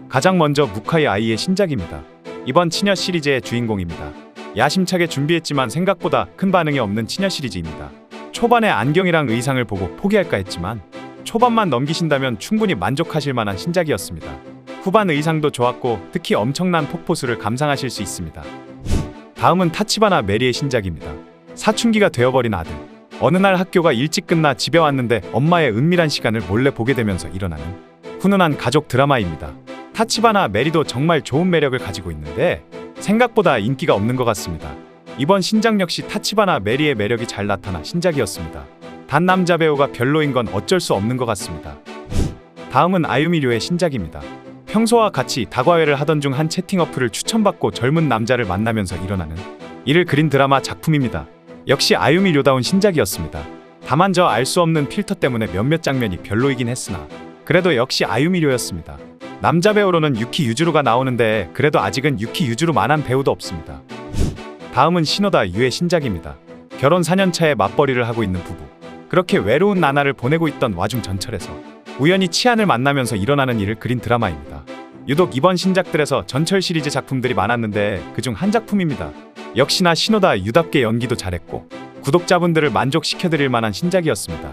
가장 먼저 무카이 아이의 신작입니다. 이번 치녀 시리즈의 주인공입니다. 야심차게 준비했지만 생각보다 큰 반응이 없는 치녀 시리즈입니다. 초반에 안경이랑 의상을 보고 포기할까 했지만 초반만 넘기신다면 충분히 만족하실 만한 신작이었습니다. 후반 의상도 좋았고 특히 엄청난 폭포수를 감상하실 수 있습니다. 다음은 타치바나 메리의 신작입니다. 사춘기가 되어버린 아들. 어느 날 학교가 일찍 끝나 집에 왔는데 엄마의 은밀한 시간을 몰래 보게 되면서 일어나는 훈훈한 가족 드라마입니다. 타치바나 메리도 정말 좋은 매력을 가지고 있는데 생각보다 인기가 없는 것 같습니다. 이번 신작 역시 타치바나 메리의 매력이 잘 나타나 신작이었습니다. 단 남자 배우가 별로인 건 어쩔 수 없는 것 같습니다. 다음은 아유미 료의 신작입니다. 평소와 같이 다과회를 하던 중 한 채팅 어플을 추천받고 젊은 남자를 만나면서 일어나는 이를 그린 드라마 작품입니다. 역시 아유미 료다운 신작이었습니다. 다만 저 알 수 없는 필터 때문에 몇몇 장면이 별로이긴 했으나 그래도 역시 아유미 료였습니다. 남자 배우로는 유키 유즈루가 나오는데 그래도 아직은 유키 유즈루만한 배우도 없습니다. 다음은 시노다 유의 신작입니다. 결혼 4년차에 맞벌이를 하고 있는 부부. 그렇게 외로운 나날을 보내고 있던 와중 전철에서 우연히 치안을 만나면서 일어나는 일을 그린 드라마입니다. 유독 이번 신작들에서 전철 시리즈 작품들이 많았는데 그중 한 작품입니다. 역시나 시노다 유답게 연기도 잘했고 구독자분들을 만족시켜드릴 만한 신작이었습니다.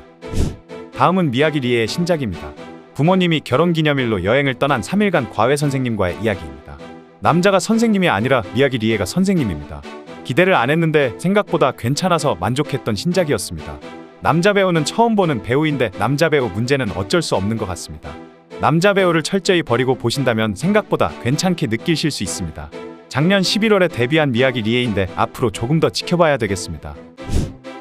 다음은 미야기 리에의 신작입니다. 부모님이 결혼기념일로 여행을 떠난 3일간 과외 선생님과의 이야기입니다. 남자가 선생님이 아니라 미야기 리에가 선생님입니다. 기대를 안 했는데 생각보다 괜찮아서 만족했던 신작이었습니다. 남자 배우는 처음 보는 배우인데 남자 배우 문제는 어쩔 수 없는 것 같습니다. 남자 배우를 철저히 버리고 보신다면 생각보다 괜찮게 느끼실 수 있습니다. 작년 11월에 데뷔한 미야기 리에인데 앞으로 조금 더 지켜봐야 되겠습니다.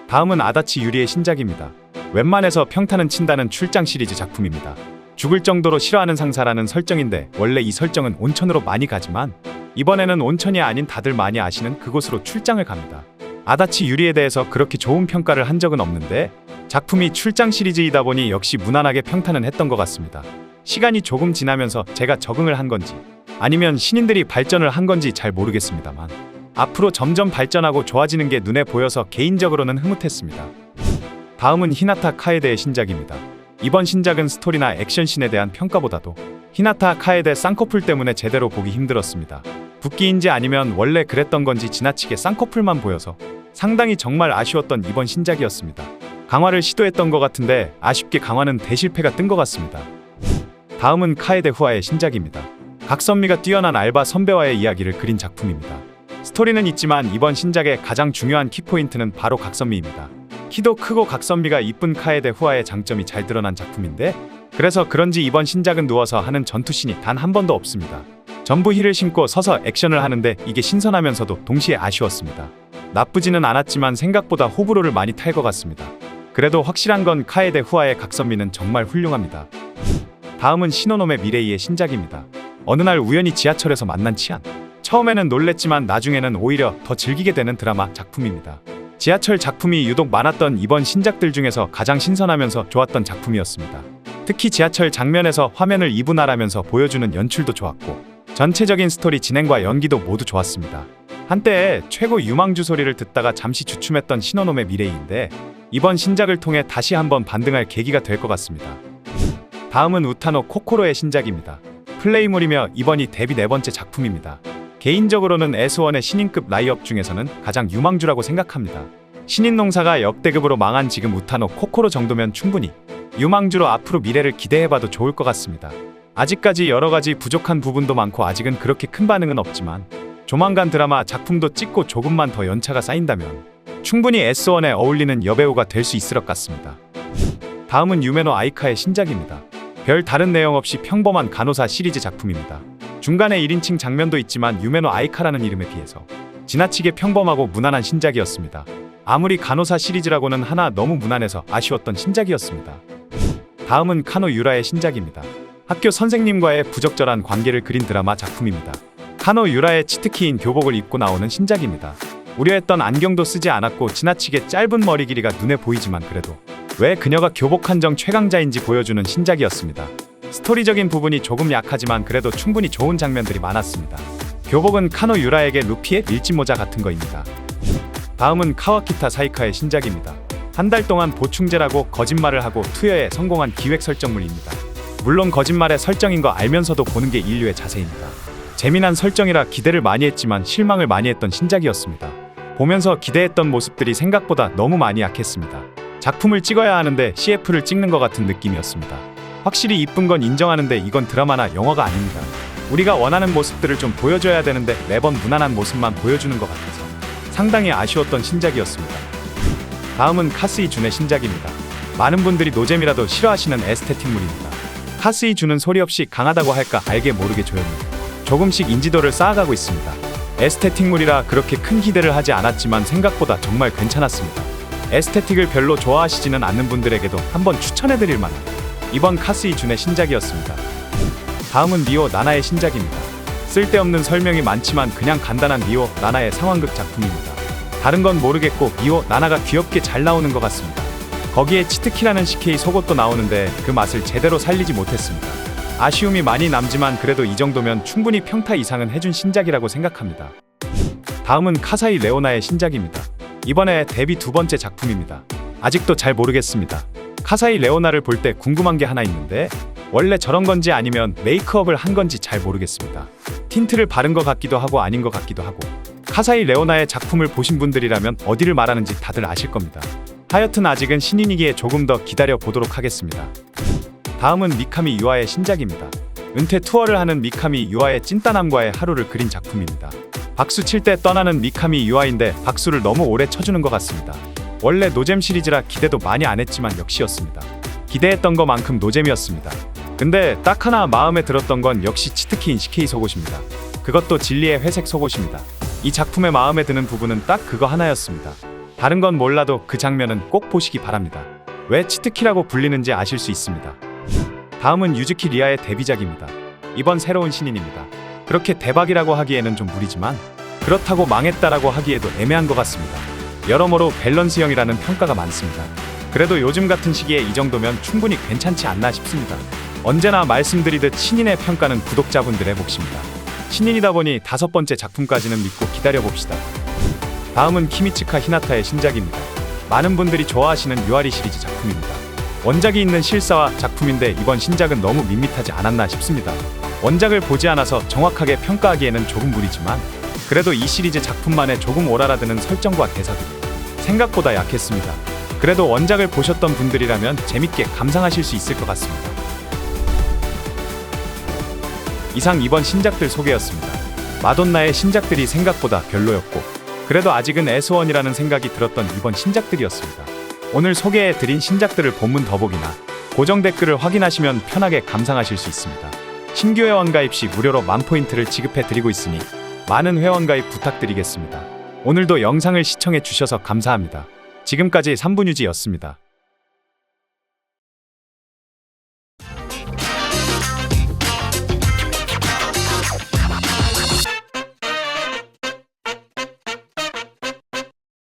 다음은 아다치 유리의 신작입니다. 웬만해서 평타는 친다는 출장 시리즈 작품입니다. 죽을 정도로 싫어하는 상사라는 설정인데 원래 이 설정은 온천으로 많이 가지만 이번에는 온천이 아닌 다들 많이 아시는 그곳으로 출장을 갑니다. 아다치 유리에 대해서 그렇게 좋은 평가를 한 적은 없는데 작품이 출장 시리즈이다 보니 역시 무난하게 평타는 했던 것 같습니다. 시간이 조금 지나면서 제가 적응을 한 건지 아니면 신인들이 발전을 한 건지 잘 모르겠습니다만 앞으로 점점 발전하고 좋아지는 게 눈에 보여서 개인적으로는 흐뭇했습니다. 다음은 히나타 카에데의 신작입니다. 이번 신작은 스토리나 액션씬에 대한 평가보다도 히나타 카에데 쌍꺼풀 때문에 제대로 보기 힘들었습니다. 붓기인지 아니면 원래 그랬던 건지 지나치게 쌍꺼풀만 보여서 상당히 정말 아쉬웠던 이번 신작이었습니다. 강화를 시도했던 것 같은데 아쉽게 강화는 대실패가 뜬 것 같습니다. 다음은 카에데 후아의 신작입니다. 각선미가 뛰어난 알바 선배와의 이야기를 그린 작품입니다. 스토리는 있지만 이번 신작의 가장 중요한 키포인트는 바로 각선미입니다. 키도 크고 각선미가 이쁜 카에데 후아의 장점이 잘 드러난 작품인데 그래서 그런지 이번 신작은 누워서 하는 전투씬이 단 한 번도 없습니다. 전부 힐을 신고 서서 액션을 하는데 이게 신선하면서도 동시에 아쉬웠습니다. 나쁘지는 않았지만 생각보다 호불호를 많이 탈 것 같습니다. 그래도 확실한 건 카에데 후아의 각선미는 정말 훌륭합니다. 다음은 시노노메 미레이의 신작입니다. 어느 날 우연히 지하철에서 만난 치안. 처음에는 놀랬지만 나중에는 오히려 더 즐기게 되는 드라마 작품입니다. 지하철 작품이 유독 많았던 이번 신작들 중에서 가장 신선하면서 좋았던 작품이었습니다. 특히 지하철 장면에서 화면을 이분할하면서 보여주는 연출도 좋았고 전체적인 스토리 진행과 연기도 모두 좋았습니다. 한때 최고 유망주 소리를 듣다가 잠시 주춤했던 시노노메 미레이인데 이번 신작을 통해 다시 한번 반등할 계기가 될 것 같습니다. 다음은 우타노 코코로의 신작입니다. 플레이물이며 이번이 데뷔 4번째 작품입니다. 개인적으로는 S1의 신인급 라이업 중에서는 가장 유망주라고 생각합니다. 신인 농사가 역대급으로 망한 지금 우타노 코코로 정도면 충분히 유망주로 앞으로 미래를 기대해봐도 좋을 것 같습니다. 아직까지 여러가지 부족한 부분도 많고 아직은 그렇게 큰 반응은 없지만 조만간 드라마 작품도 찍고 조금만 더 연차가 쌓인다면 충분히 S1에 어울리는 여배우가 될 수 있을 것 같습니다. 다음은 유메노 아이카의 신작입니다. 별 다른 내용 없이 평범한 간호사 시리즈 작품입니다. 중간에 1인칭 장면도 있지만 유메노 아이카라는 이름에 비해서 지나치게 평범하고 무난한 신작이었습니다. 아무리 간호사 시리즈라고는 하나 너무 무난해서 아쉬웠던 신작이었습니다. 다음은 카노 유라의 신작입니다. 학교 선생님과의 부적절한 관계를 그린 드라마 작품입니다. 카노 유라의 치트키인 교복을 입고 나오는 신작입니다. 우려했던 안경도 쓰지 않았고 지나치게 짧은 머리 길이가 눈에 보이지만 그래도 왜 그녀가 교복 한정 최강자인지 보여주는 신작이었습니다. 스토리적인 부분이 조금 약하지만 그래도 충분히 좋은 장면들이 많았습니다. 교복은 카노 유라에게 루피의 밀짚 모자 같은 거입니다. 다음은 카와키타 사이카의 신작입니다. 한 달 동안 보충제라고 거짓말을 하고 투여에 성공한 기획 설정물입니다. 물론 거짓말의 설정인 거 알면서도 보는 게 인류의 자세입니다. 재미난 설정이라 기대를 많이 했지만 실망을 많이 했던 신작이었습니다. 보면서 기대했던 모습들이 생각보다 너무 많이 약했습니다. 작품을 찍어야 하는데 CF를 찍는 것 같은 느낌이었습니다. 확실히 이쁜 건 인정하는데 이건 드라마나 영화가 아닙니다. 우리가 원하는 모습들을 좀 보여줘야 되는데 매번 무난한 모습만 보여주는 것 같아서 상당히 아쉬웠던 신작이었습니다. 다음은 카스이 준의 신작입니다. 많은 분들이 노잼이라도 싫어하시는 에스테틱물입니다. 카스이 준은 소리 없이 강하다고 할까 알게 모르게 조용히 조금씩 인지도를 쌓아가고 있습니다. 에스테틱물이라 그렇게 큰 기대를 하지 않았지만 생각보다 정말 괜찮았습니다. 에스테틱을 별로 좋아하시지는 않는 분들에게도 한번 추천해드릴 만한 이번 카스이 준의 신작이었습니다. 다음은 미오 나나의 신작입니다. 쓸데없는 설명이 많지만 그냥 간단한 미오 나나의 상황극 작품입니다. 다른 건 모르겠고 미오 나나가 귀엽게 잘 나오는 것 같습니다. 거기에 치트키라는 CK 속옷도 나오는데 그 맛을 제대로 살리지 못했습니다. 아쉬움이 많이 남지만 그래도 이 정도면 충분히 평타 이상은 해준 신작이라고 생각합니다. 다음은 카사이 레오나의 신작입니다. 이번에 데뷔 두 번째 작품입니다. 아직도 잘 모르겠습니다. 카사이 레오나를 볼 때 궁금한 게 하나 있는데 원래 저런 건지 아니면 메이크업을 한 건지 잘 모르겠습니다. 틴트를 바른 것 같기도 하고 아닌 것 같기도 하고 카사이 레오나의 작품을 보신 분들이라면 어디를 말하는지 다들 아실 겁니다. 하여튼 아직은 신인이기에 조금 더 기다려 보도록 하겠습니다. 다음은 미카미 유아의 신작입니다. 은퇴 투어를 하는 미카미 유아의 찐따남과의 하루를 그린 작품입니다. 박수 칠 때 떠나는 미카미 유아인데 박수를 너무 오래 쳐주는 것 같습니다. 원래 노잼 시리즈라 기대도 많이 안 했지만 역시였습니다. 기대했던 것만큼 노잼이었습니다. 근데 딱 하나 마음에 들었던 건 역시 치트키인 CK 속옷입니다. 그것도 진리의 회색 속옷입니다. 이 작품에 마음에 드는 부분은 딱 그거 하나였습니다. 다른 건 몰라도 그 장면은 꼭 보시기 바랍니다. 왜 치트키라고 불리는지 아실 수 있습니다. 다음은 유즈키 리아의 데뷔작입니다. 이번 새로운 신인입니다. 그렇게 대박이라고 하기에는 좀 무리지만 그렇다고 망했다라고 하기에도 애매한 것 같습니다. 여러모로 밸런스형이라는 평가가 많습니다. 그래도 요즘 같은 시기에 이 정도면 충분히 괜찮지 않나 싶습니다. 언제나 말씀드리듯 신인의 평가는 구독자분들의 몫입니다. 신인이다 보니 5번째 작품까지는 믿고 기다려봅시다. 다음은 키미츠카 히나타의 신작입니다. 많은 분들이 좋아하시는 유아리 시리즈 작품입니다. 원작이 있는 실사화 작품인데 이번 신작은 너무 밋밋하지 않았나 싶습니다. 원작을 보지 않아서 정확하게 평가하기에는 조금 무리지만 그래도 이 시리즈 작품만의 조금 오라라드는 설정과 대사들이 생각보다 약했습니다. 그래도 원작을 보셨던 분들이라면 재밌게 감상하실 수 있을 것 같습니다. 이상 이번 신작들 소개였습니다. 마돈나의 신작들이 생각보다 별로였고 그래도 아직은 S1이라는 생각이 들었던 이번 신작들이었습니다. 오늘 소개해드린 신작들을 본문 더보기나 고정 댓글을 확인하시면 편하게 감상하실 수 있습니다. 신규 회원 가입 시 무료로 10,000포인트를 지급해드리고 있으니 많은 회원 가입 부탁드리겠습니다. 오늘도 영상을 시청해 주셔서 감사합니다. 지금까지 3분유지였습니다.